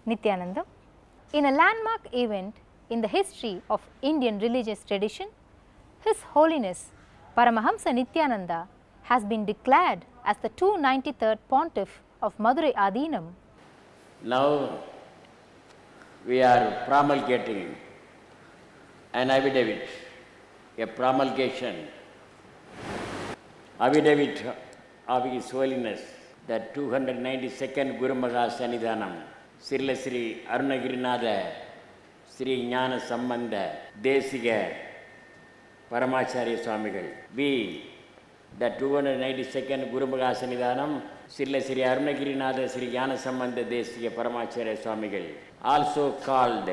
Nityananda. In a landmark event in the history of Indian religious tradition, His Holiness Paramahamsa Nityananda has been declared as the 293rd Pontiff of Madurai Adinam. Now we are promulgating an affidavit, a promulgation affidavit of His Holiness, the 292nd Guru Maha Sannidhanam, Srila Sri Arunagirinatha Sri Jnana Sambandha Desiga Paramacharya Swamigal. We, the 292nd Guru Maha Sannidhanam, Srila Sri Arunagirinatha Sri Jnana Sambandha Desiga Paramacharya Swamigal, also called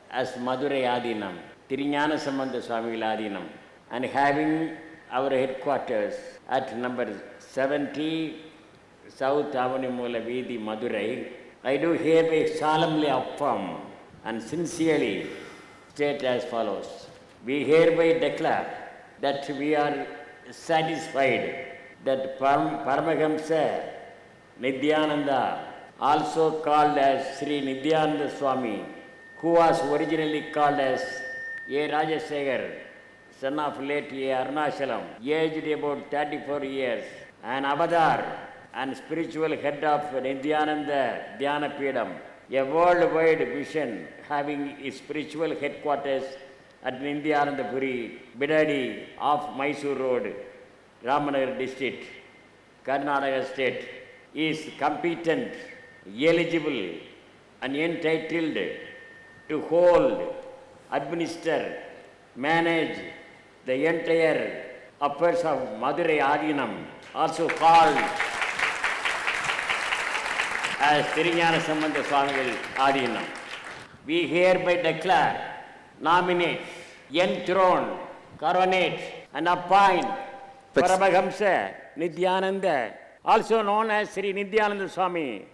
as Madurai Adinam, Tirujnana Sambandha Swamigal Adinam, and having our headquarters at number 70 South Avenue Moola Veedi, Madurai, I do hereby solemnly affirm and sincerely state as follows. We hereby declare that we are satisfied that Paramahamsa Nityananda, also called as Sri Nityananda Swami, who was originally called as A. Rajasekhar, son of late A. Arunachalam, aged about 34 years, an avatar and spiritual head of Nityananda Dhyana Peedam, a worldwide vision having its spiritual headquarters at Nityanandapuri, Bidadi off Mysore Road, Ramanagar district, Karnataka state, is competent, eligible and entitled to hold, administer, manage the entire affairs of Madurai Adinam, also called as Tirujnana Sambandha Swamigal Adinam. We hereby declare, nominate, enthrone, coronate and appoint Paramahamsa Nityananda, also known as Sri Nityananda Swami,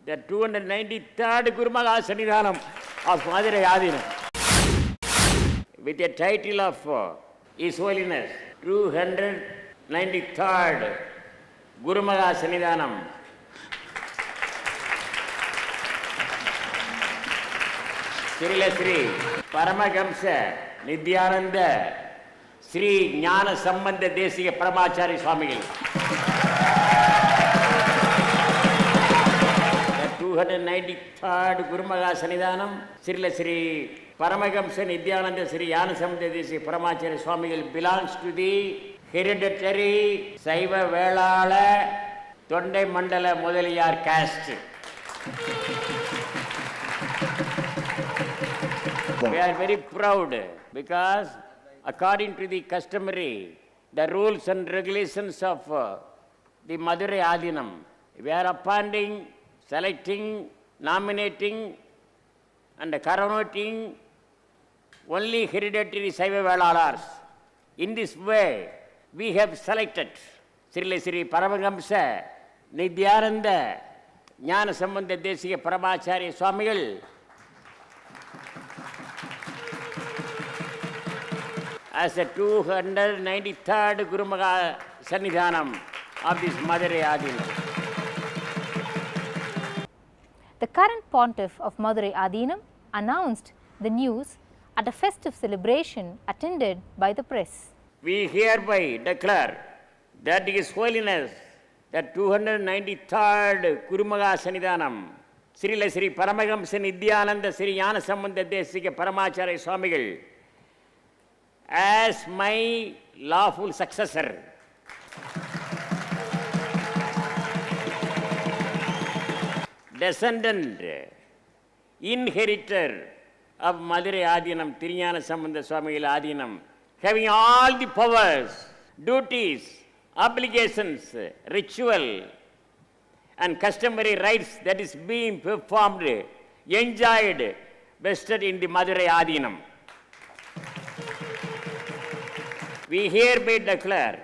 the 293rd Guru Maha Sannidhanam of Madurai Adinam, with a title of His Holiness 293rd Guru Maha Sannidhanam, Srila Sri Paramahamsa Nityananda Sri Jnana Sambandha Desiga Paramacharya Swamigal. The 293rd Guru Maha Sannidhanam, Srila Sri Paramahamsa Nityananda Sri Jnana Sambandha Desiga Paramacharya Swamigal belongs to the hereditary Saiva Velala Tondai Mandala Mudaliyar caste. We are very proud because according to the customary, the rules and regulations of the Madurai Adinam, we are appointing, selecting, nominating and coronating only hereditary Saiva Velalars. In this way, we have selected Srila Sri Paramahamsa Nityananda Jnana Sambandha Desiga Paramacharya Swamigal as the 293rd Guru Maha Sannidhanam of this Madurai Adinam. The current Pontiff of Madurai Adinam announced the news at a festive celebration attended by the press. We hereby declare that His Holiness, the 293rd Guru Maha Sannidhanam, Srila Sri Paramahamsa Nityananda Sri Jnana Sambandha Desiga Paramacharya Swamigal, as my lawful successor, descendant, inheritor of Madurai Adinam, Tirujnana Sambandha Swamigal Adinam, having all the powers, duties, obligations, ritual and customary rites that is being performed, enjoyed, vested in the Madurai Adinam. We hereby declare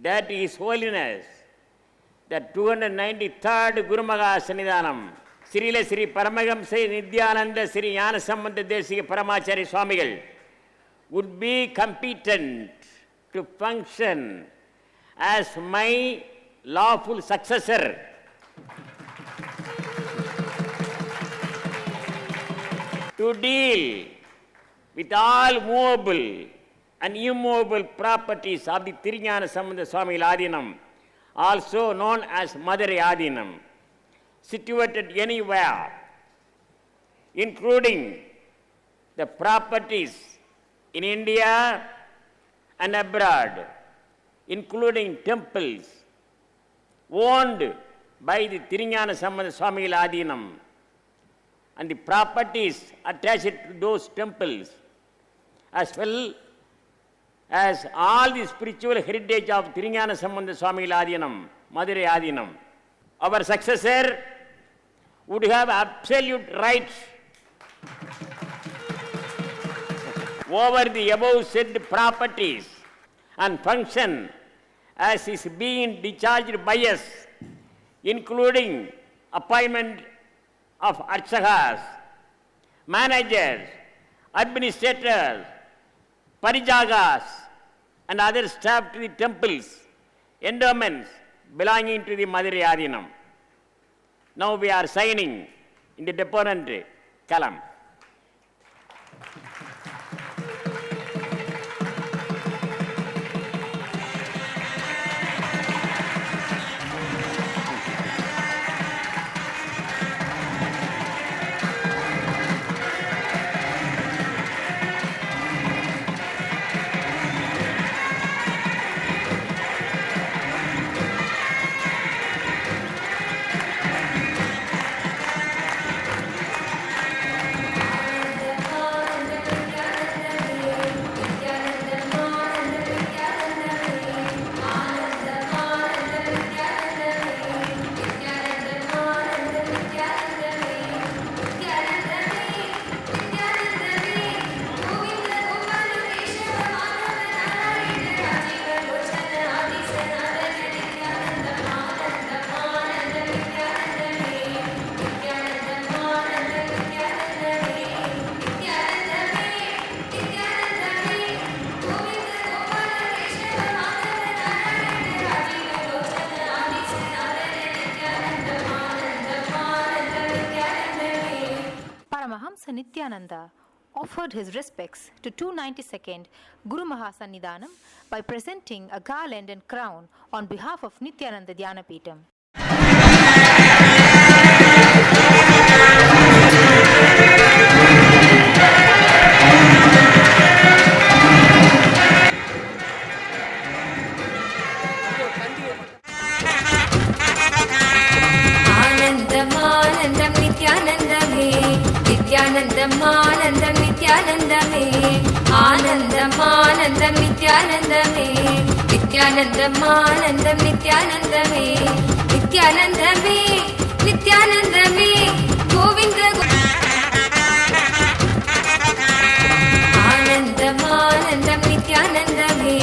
that His Holiness, the 293rd Guru Maha Sannidhanam, Srila Sri Paramahamsa Nityananda Sri Jnana Sambandha Desiga Paramacharya Swamigal, would be competent to function as my lawful successor to deal with all movable and immovable properties of the Tirunjana Sambandha Swami Adinam, also known as Madurai Adinam, situated anywhere, including the properties in India and abroad, including temples owned by the Tirunjana Sambandha Swami Adinam, and the properties attached to those temples, as well as all the spiritual heritage of Tirunjana Sambandha Swami Adinam, Madurai Adinam. Our successor would have absolute rights over the above said properties and function as is being discharged by us, including appointment of archakas, managers, administrators, parijagas, and other staff to the temples, endowments belonging to the Madurai Adinam. Now we are signing in the deponent column. Paramahamsa Nityananda offered his respects to 292nd Guru Mahasannidhanam by presenting a garland and crown on behalf of Nityananda Dhyanapitham. Anandam Nityanandame, Nityanandam Anandam Nityanandame, Anandam Anandam Nityanandame, Nityanandam Anandam Nityanandame, Nityanandame, Nityanandame, Govinda Anandam Anandam Nityanandame,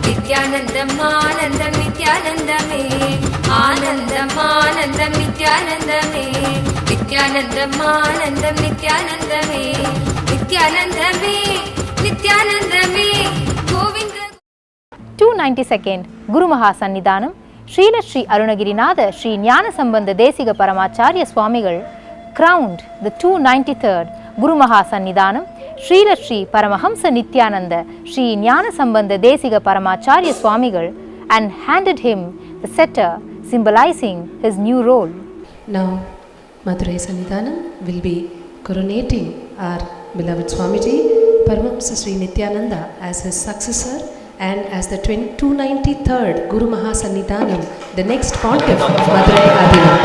Nityanandam Anandam Nityanandame, Anandam Anandam Nityanandame, Nityanandam Anandam Nityanandame, Nityanandame, Nityanandame, Govinda. 292nd Guru Mahasannidhanam, Srila Sri Arunagirinatha Sri Jnana Sambandha Desiga Paramacharya Swamigal crowned the 293rd Guru Mahasannidhanam, Srila Sri Paramahamsa Nityananda Sri Jnana Sambandha Desiga Paramacharya Swamigal, and handed him the scepter symbolizing his new role. Now, Madurai Sannidhanam will be coronating our beloved Swamiji, Paramahamsa Sri Nityananda, as his successor and as the 293rd Guru Mahasannidhanam, the next pontiff of Madurai Adinam.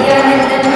Nityanandam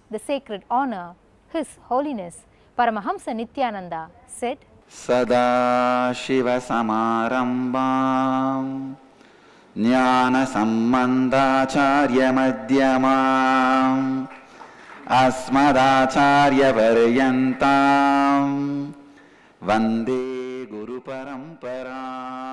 the sacred honor, His Holiness Paramahamsa Nityananda said, Sada Shiva Samarambam Jnana Sambandacharya Madhyamam Asmadacharya Varyantam Vande Guru Paramparam.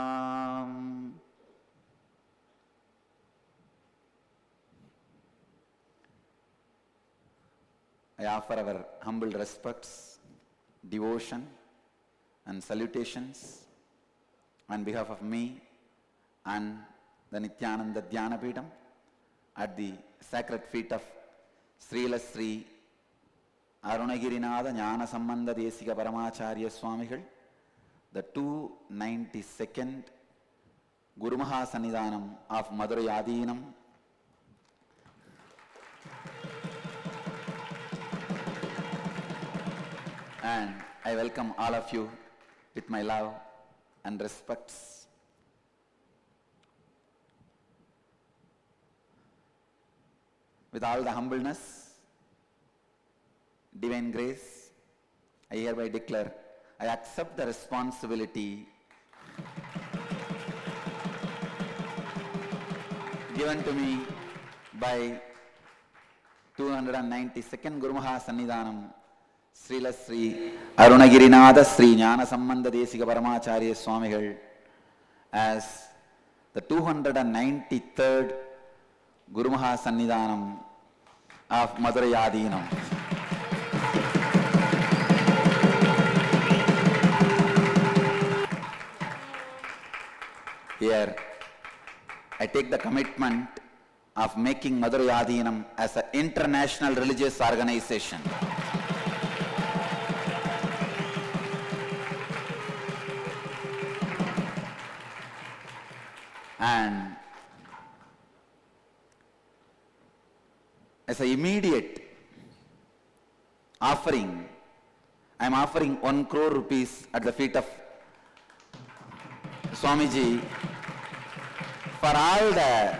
I offer our humble respects, devotion and salutations on behalf of me and the Nityananda Dhyanapitham at the sacred feet of Srila Sri Arunagirinada Jnana Sambandha Desika Paramacharya Swamigal, the 292nd Guru Maha Sannidhanam of Madurai Adinam. And I welcome all of you with my love and respects. With all the humbleness, divine grace, I hereby declare I accept the responsibility given to me by 292nd Guru Maha Sannidhanam Srila Sri Arunagirinada Sri Jnana Sambandha Desika Paramacharya Swamigal as the 293rd Guru Maha Sannidhanam of Madurai Adinam. Here, I take the commitment of making Madurai Adinam as an international religious organization. And as an immediate offering, I am offering 1 crore rupees at the feet of Swamiji for all the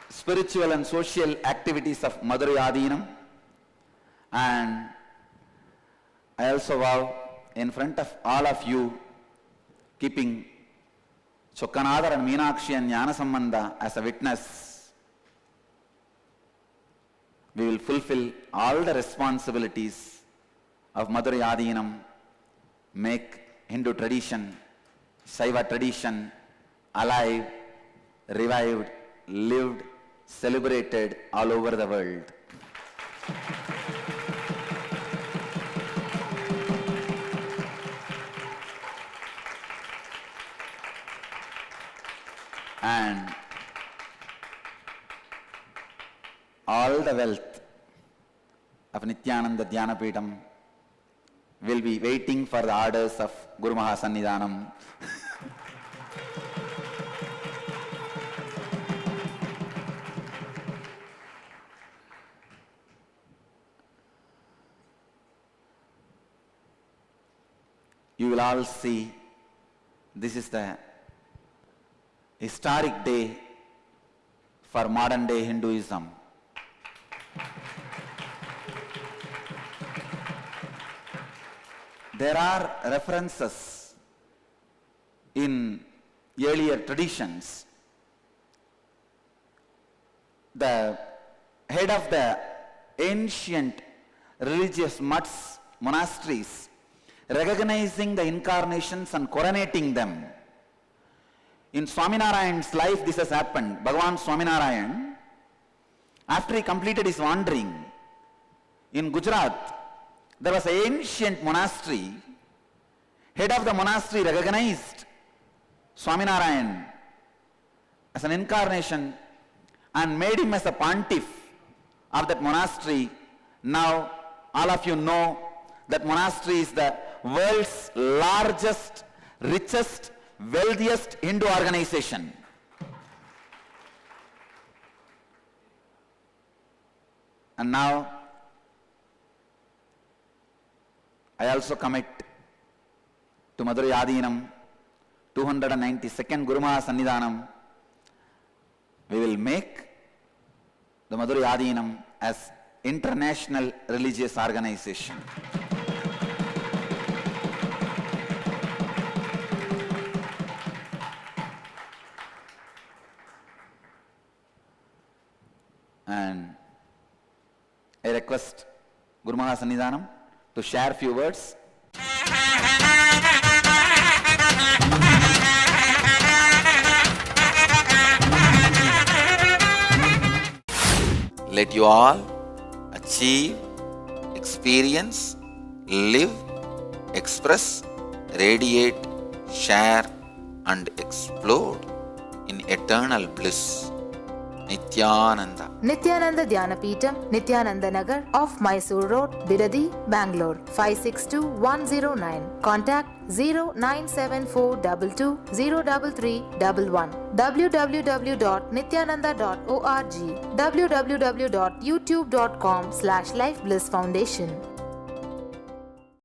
spiritual and social activities of Madurai Adinam. And I also vow in front of all of you, keeping Chokkanadhar and Meenakshi and Jnana Sambandha as a witness, we will fulfill all the responsibilities of Madurai Adinam, make Hindu tradition, Shaiva tradition alive, revived, lived, celebrated all over the world. And all the wealth of Nityananda Dhyanapitham will be waiting for the orders of Guru Maha Sannidhanam. You will all see this is the historic day for modern day Hinduism. There are references in earlier traditions. The head of the ancient religious mutts, monasteries, recognizing the incarnations and coronating them. In Swaminarayan's life, this has happened. Bhagavan Swaminarayan, after he completed his wandering in Gujarat, there was an ancient monastery. Head of the monastery recognized Swaminarayan as an incarnation and made him as a pontiff of that monastery. Now, all of you know that monastery is the world's largest, richest, wealthiest Hindu organization. And now, I also commit to Madurai Adinam, 292nd Guru Maha Sannidhanam. We will make the Madurai Adinam as international religious organization. And I request Guru Maha Sannidhanam to share few words. Let you all achieve, experience, live, express, radiate, share and explode in eternal bliss. Nityananda. Nityananda Dhyanapitham, Nityananda Nagar off Mysore Road, Bidadi, Bangalore 562109. Contact 097422033311. www.nityananda.org. www.youtube.com/Life Bliss Foundation.